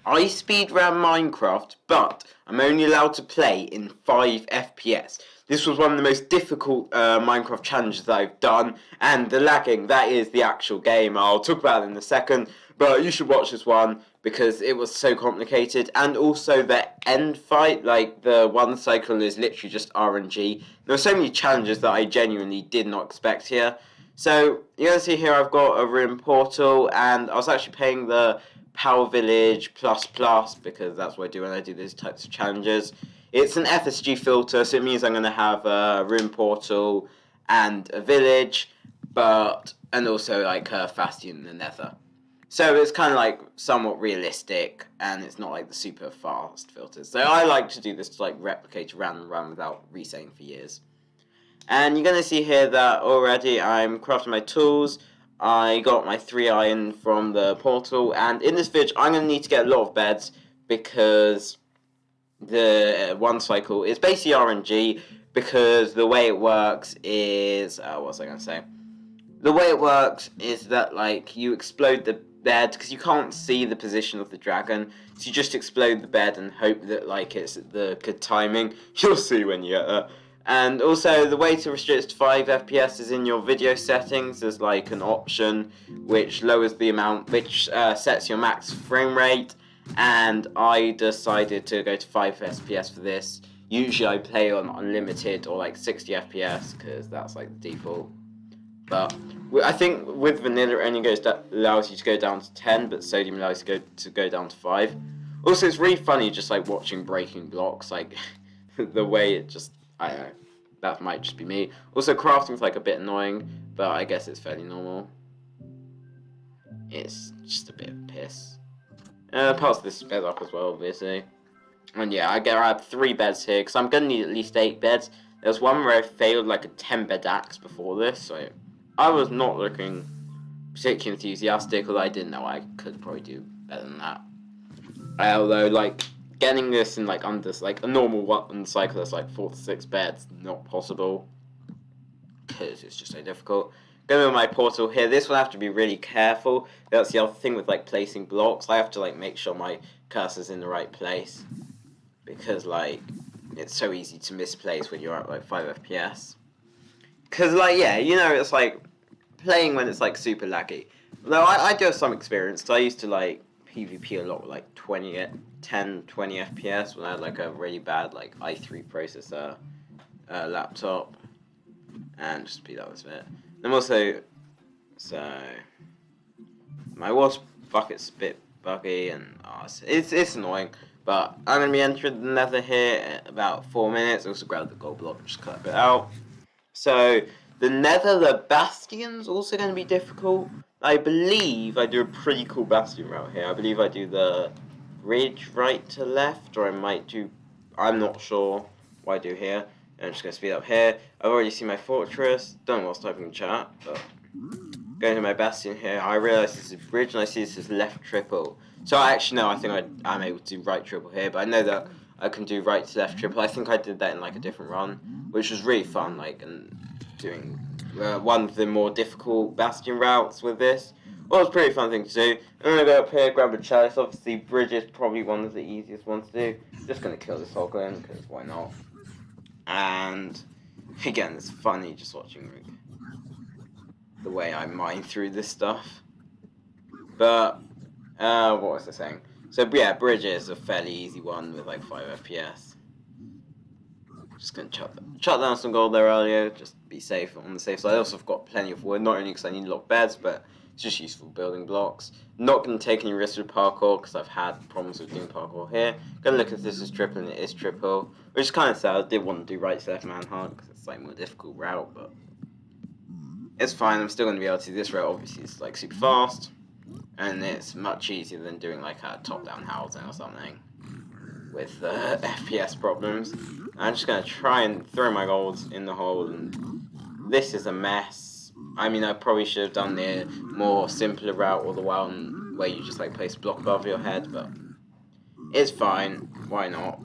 I speedrun Minecraft, but I'm only allowed to play in 5 FPS. This was one of the most difficult Minecraft challenges that I've done, and the lagging, that is the actual game. I'll talk about it in a second, but you should watch this one because it was so complicated, and also the end fight, like the one cycle is literally just RNG. There were so many challenges that I genuinely did not expect here. So, you're going to see here I've got a room portal, and I was actually playing the Power Village plus because that's what I do when I do these types of challenges. It's an FSG filter, so it means I'm going to have a room portal and a village, and also like a Fastion and the Nether. So it's kind of like somewhat realistic, and it's not like the super fast filters. So I like to do this to like replicate a random run without resetting for years. And you're going to see here that already I'm crafting my tools. I got my 3 iron from the portal, and in this video I'm going to need to get a lot of beds because the one cycle is basically RNG, because the way it works is, what was I going to say? The way it works is that like you explode the bed because you can't see the position of the dragon, so you just explode the bed and hope that like it's the good timing. You'll see when you get there. And also, the way to restrict to 5 FPS is in your video settings. There's like an option which lowers the amount, which sets your max frame rate. And I decided to go to 5 FPS for this. Usually I play on unlimited or like 60 FPS because that's like the default. But I think with vanilla it only allows you to go down to 10, but sodium allows you to go down to 5. Also, it's really funny just like watching breaking blocks, like the way it just, I don't know, that might just be me. Also, crafting's like a bit annoying, but I guess it's fairly normal. It's just a bit of piss. Parts of this is bed up as well, obviously. And yeah, I have 3 beds here, because I'm going to need at least 8 beds. There's one where I failed like a 10 bed axe before this, so I was not looking particularly enthusiastic, although I didn't know I could probably do better than that. Although, like, getting this in like under like a normal one cycle that's like 4 to 6 beds, not possible because it's just so difficult. Going with my portal here, this will have to be really careful. That's the other thing with like placing blocks. I have to like make sure my cursor's in the right place because like it's so easy to misplace when you're at like 5 FPS. Because like yeah, you know, it's like playing when it's like super laggy. Although I do have some experience, because I used to like PvP a lot with like 20 FPS when I had like a really bad like i3 processor laptop, and just speed up this bit. And also, so my water bucket's a bit buggy and it's annoying, but I'm gonna be entering the Nether here in about 4 minutes. Also grab the gold block and just cut a bit out. So the Nether, the Bastion's also going to be difficult. I believe I do a pretty cool bastion route here. I believe I do the bridge right to left, or I might do, I'm not sure what I do here. I'm just going to speed up here. I've already seen my fortress. Don't know what's typing in chat, but going to my bastion here, I realise this is a bridge and I see this is left triple. So I actually know, I think I'm able to do right triple here, but I know that I can do right to left triple. I think I did that in like a different run, which was really fun, like, and doing one of the more difficult bastion routes with this. Well, it's a pretty fun thing to do. I'm going to go up here, grab a chalice. Obviously, bridge is probably one of the easiest ones to do. Just going to kill this hoglin, because why not? And, again, it's funny just watching the way I mine through this stuff. But, what was I saying? So, yeah, bridge is a fairly easy one with, like, 5 FPS. Just going to chuck down some gold there earlier, just be safe on the safe side. I also have got plenty of wood, not only because I need a lot of beds, but it's just useful building blocks. Not going to take any risks with parkour, because I've had problems with doing parkour here. Going to look if this is triple, and it is triple, which is kind of sad. I did want to do right to left manhunt, because it's like a more difficult route, but it's fine. I'm still going to be able to do this route. Obviously, it's like super fast, and it's much easier than doing like a top-down housing or something with FPS problems. I'm just going to try and throw my golds in the hole, and this is a mess. I mean, I probably should have done the more simpler route, or the one where you just like place a block above your head, but it's fine, why not?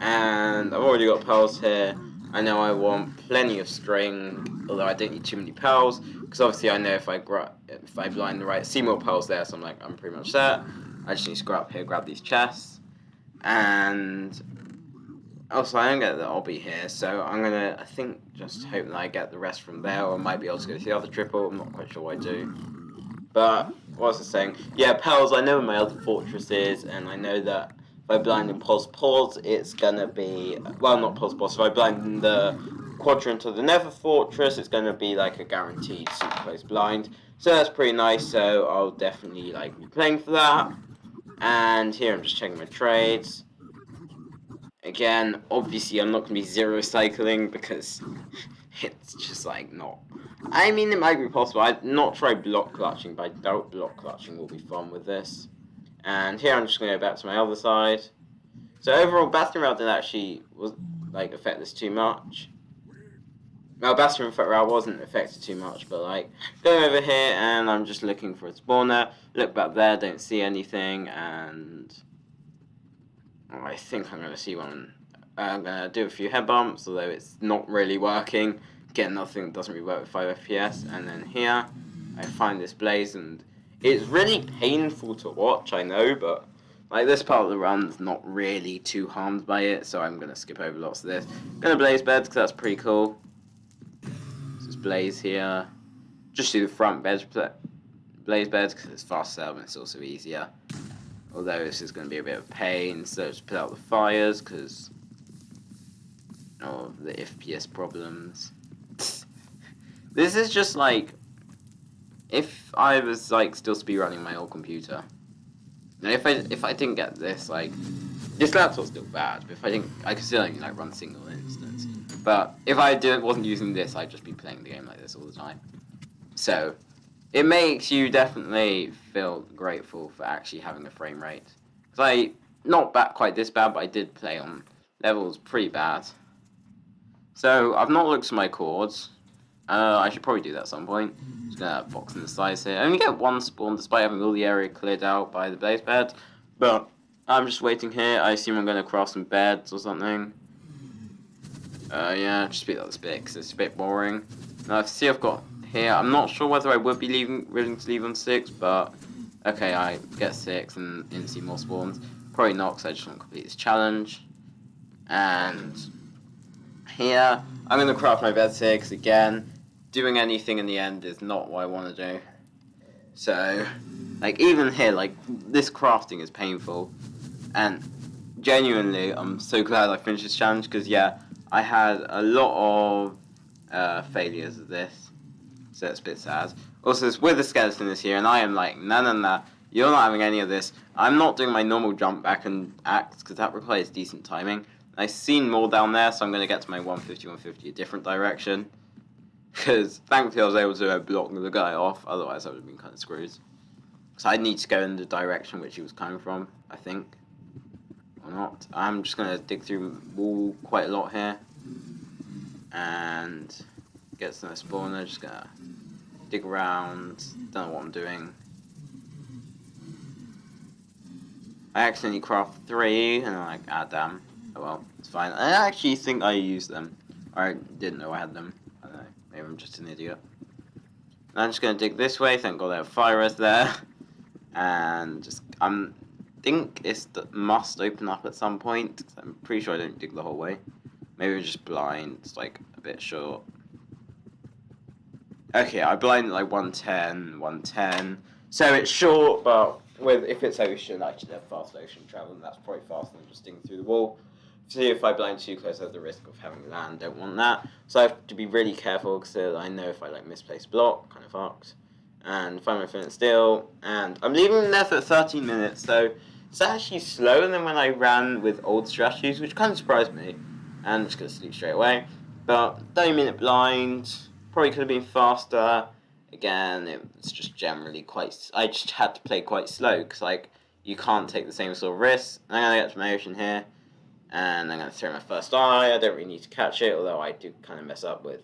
And I've already got pearls here. I know I want plenty of string, although I don't need too many pearls, because obviously I know if I blind the right, see more pearls there, so I'm pretty much set. I just need to go up here, grab these chests, and also I don't get the obby here, so I'm gonna, I think, just hope that I get the rest from there, or I might be able to go to the other triple. I'm not quite sure what I do. But what was I saying? Yeah, Pels, I know where my other fortress is, and I know that if I blind in Pos, it's gonna be, well, not Pos, if I blind in the quadrant of the Nether Fortress, it's gonna be like a guaranteed super close blind. So that's pretty nice, so I'll definitely like be playing for that. And here I'm just checking my trades. Again, obviously I'm not going to be zero cycling because it's just like not. I mean, it might be possible. I've not tried block clutching, but I doubt block clutching will be fun with this. And here I'm just going to go back to my other side. So overall, Bastion Rail didn't actually affect this too much. Well, Bastion Rail wasn't affected too much, but like going over here and I'm just looking for a spawner. Look back there, don't see anything, and I think I'm going to see one. I'm going to do a few head bumps, although it's not really working. Get nothing that doesn't really work with 5 FPS. And then here, I find this blaze, and it's really painful to watch, I know, but like this part of the run's not really too harmed by it, so I'm going to skip over lots of this. I'm going to blaze beds, because that's pretty cool. So it's blaze here. Just do the front beds, blaze beds, because it's fast and it's also easier. Although this is going to be a bit of a pain, so just put out the fires because of the FPS problems. This is just like if I was like still speedrunning my old computer. And if I didn't get this, like this laptop's still bad, but if I didn't, I could still only like run single instance. But if I wasn't using this, I'd just be playing the game like this all the time. So it makes you definitely feel grateful for actually having a frame rate. Because not quite this bad, but I did play on levels pretty bad. So I've not looked at my chords. I should probably do that at some point. Just gonna box in the size here. I only get one spawn despite having all the area cleared out by the blaze bed. But I'm just waiting here. I assume I'm gonna craft some beds or something. Yeah, just speed up this bit because it's a bit boring. Now see I've got here. I'm not sure whether I would be willing to leave on 6, but okay, I get 6 and instantly more spawns. Probably not, because I just want to complete this challenge. And here, I'm going to craft my bed 6 again. Doing anything in the end is not what I want to do. So, like, even here, like, this crafting is painful. And genuinely, I'm so glad I finished this challenge, because, yeah, I had a lot of failures of this. So it's a bit sad. Also, it's with the skeleton this here, and I am like, nah, you're not having any of this. I'm not doing my normal jump back and act, because that requires decent timing. I've seen more down there, so I'm going to get to my 150 a different direction. Because thankfully I was able to block the guy off, otherwise I would have been kind of screwed. Because I need to go in the direction which he was coming from, I think. Or not. I'm just going to dig through the wall quite a lot here. And get to the spawner, just going to dig around, don't know what I'm doing. I accidentally craft 3, and I'm like, ah damn, oh well, it's fine. I actually think I used them, or I didn't know I had them, I don't know, maybe I'm just an idiot. And I'm just going to dig this way, thank god there are fires there, and just, think it must open up at some point, I'm pretty sure I don't dig the whole way. Maybe it's just blind, it's like a bit short. Okay, I blinded like 110. So it's short, but if it's ocean, I should have fast ocean travel, and that's probably faster than just digging through the wall. See, if I blind too close, I have the risk of having land. Don't want that. So I have to be really careful, because I know if I like misplace block, kind of fucked. And find my flint steel, and I'm leaving there for 13 minutes, so it's actually slower than when I ran with old strategies, which kind of surprised me. And I'm just going to sleep straight away. But 30-minute blind. Probably could have been faster. Again, it's just generally quite. I just had to play quite slow because like you can't take the same sort of risks. I'm gonna get to my ocean here, and I'm gonna throw my first eye. I don't really need to catch it, although I do kind of mess up with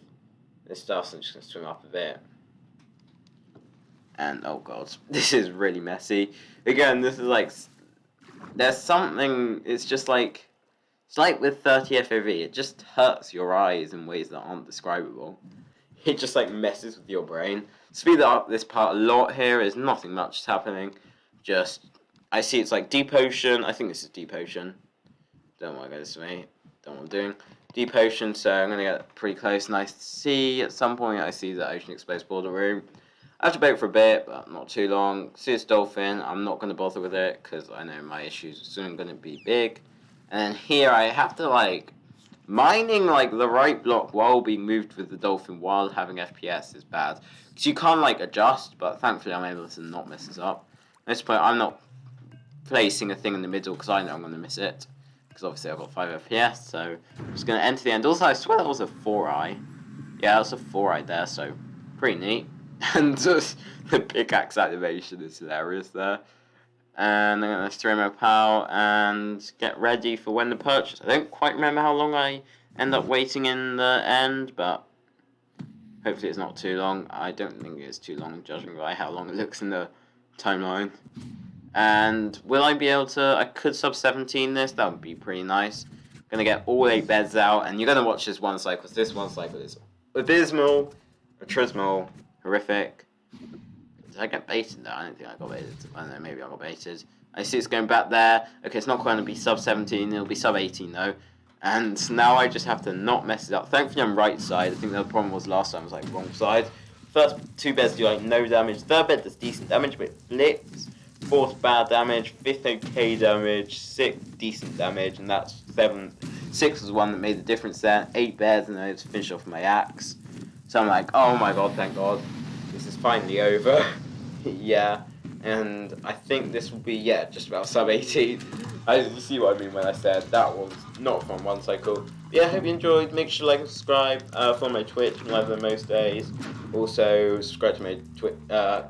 this stuff. So I'm just gonna swim up a bit. And oh god, this is really messy. Again, this is like there's something. It's just like it's like with 30 FOV. It just hurts your eyes in ways that aren't describable. It just like messes with your brain. Speed up this part a lot here. There's nothing much happening. Just I see it's like deep ocean. I think this is deep ocean. Don't want to go this way. Don't know what I'm doing. Deep ocean, so I'm going to get pretty close. Nice to see. At some point, I see the ocean exposed border room. I have to bait for a bit, but not too long. See this dolphin. I'm not going to bother with it because I know my issues are soon going to be big. And here I have to, like, mining, like, the right block while being moved with the dolphin while having FPS is bad. Because you can't, like, adjust, but thankfully I'm able to not mess this up. At this point, I'm not placing a thing in the middle because I know I'm going to miss it. Because obviously I've got 5 FPS, so I'm just going to enter the end. Also, I swear that was a 4-eye. Yeah, that was a 4-eye there, so pretty neat. And just the pickaxe animation is hilarious there. And I'm going to throw my pal and get ready for when the purchase. I don't quite remember how long I end up waiting in the end, but hopefully it's not too long. I don't think it's too long, judging by how long it looks in the timeline. And will I be able to... I could sub 17 this. That would be pretty nice. I'm going to get all 8 beds out. And you're going to watch this one cycle. This one cycle is abysmal, atrismal, horrific. Did I get baited there? I don't think I got baited. I don't know, maybe I got baited. I see it's going back there. Okay, it's not going to be sub 17. It'll be sub 18 though. And now I just have to not mess it up. Thankfully I'm right side. I think the problem was last time I was like wrong side. First 2 beds do like no damage. Third bed does decent damage, but it flips. 4th bad damage, 5th okay damage, 6th decent damage, and that's 7th. 6 was one that made the difference there. 8 beds, and then I had to finish off my axe. So I'm like, oh my god, thank god. This is finally over. Yeah, and I think this will be, yeah, just about sub 18. You see what I mean when I said that was not a fun one cycle. But yeah, I hope you enjoyed. Make sure to like and subscribe. Follow my Twitch, I'm live there most days. Also, subscribe to my